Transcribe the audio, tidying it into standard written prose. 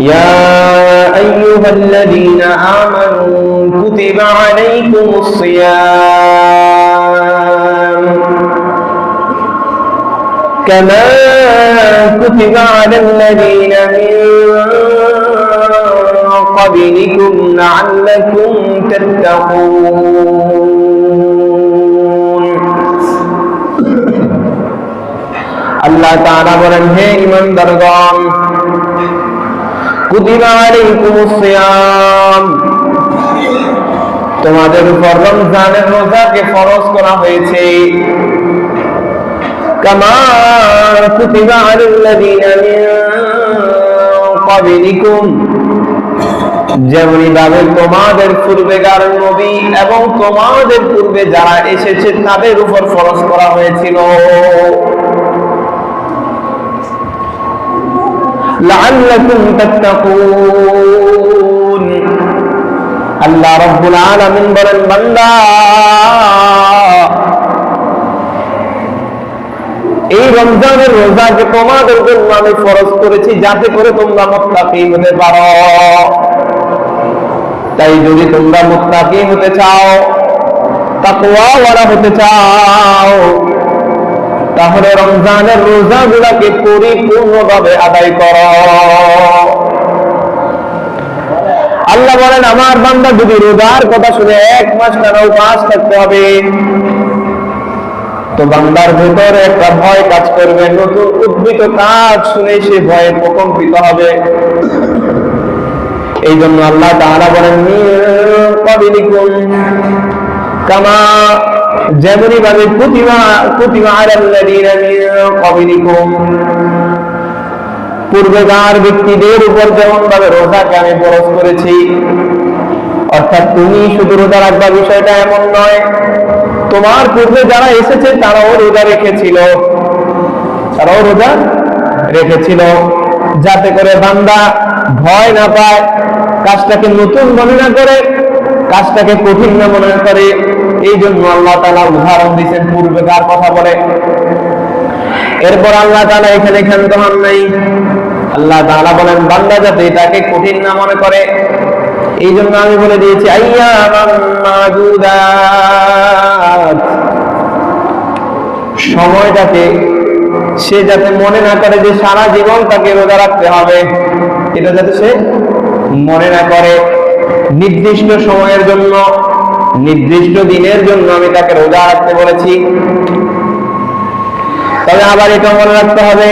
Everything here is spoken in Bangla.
يا أيها الذين آمنوا كتب عليكم الصيام كما كتب على الذين من قبلكم لعلكم تتقون আল্লাহ তাআলা বলেন, হে ঈমানদারগণ, কুতিবা আলাইকুমুস সিয়াম, তোমাদের উপর রমজানের রোজাকে ফরজ করা হয়েছে। কামা কুতিবা আলাল্লাযীনা মিন ক্বাবলিকুম, যেমনি ভাবে তোমাদের পূর্বেকার নবী এবং তোমাদের পূর্বে যারা এসেছে তাদের উপর ফরজ করা হয়েছিল। লাআল্লাকুম তাত্তাকুন, আল্লাহ রাব্বুল আলামিন বলেন, বান্দা, এই রমজানের রোজাকে তোমাদের জন্য আমি ফরজ করেছি যাতে করে তোমরা মুত্তাকি হতে পারো। তাই যদি তোমরা মুত্তাকি হতে চাও, তাকওয়াওয়ালা হতে চাও, তাহলে রমজানের রোজাগুলোকে পরিপূর্ণভাবে আদায় করো। আল্লাহ বলেন, আমার বান্দা যদি রোজার কথা শুনে 1 মাস টানা উপবাস থাকতে হবে, তো বান্দার ভেতরে একটা ভয় কাজ করবে, নতুন উদ্ভূত কাজ শুনে সে ভয়ে প্রকম্পিত হবে। এই জন্য আল্লাহ তাআলা বলেন, কামা, যেমনি ভাবে কুতিবা আলাল্লাযীনা মিন ক্বাবলিকুম, পূর্বেকার ব্যক্তিদের উপর যেমন ভাবে রোজাকে আমি ফরজ করেছি। অর্থাৎ তুমি শুধু রোজা রাখবা বিষয়টা এমন নয়, তোমার পূর্বে যারা এসেছে তারাও রোজা রেখেছিল, যাতে করে বান্দা ভয় না পায়, কাজটাকে নতুন মনে না করে, কাজটাকে কঠিন না মনে করে। এই জন্য আল্লাহ তাআলা উদাহরণ দিয়েছেন পূর্বেকার কথা বলে। এরপর আল্লাহ তাআলা এখানে ক্ষান্ত হন নাই, আল্লাহ তাআলা বলেন, বান্দা যাতে এটাকে কঠিন না মনে করে, এই জন্য আমি বলে দিয়েছি আইয়ামান মাদুদাত, সময়টাকে সে যাতে মনে না করে যে সারা জীবন তাকে রোজা রাখতে হবে, এটা যাতে সে মনে না করে। নির্দিষ্ট সময়ের জন্য, নির্দিষ্ট দিনের জন্য আমি তাকে রোজা রাখতে বলেছি। তবে আবার এটা মনে রাখতে হবে,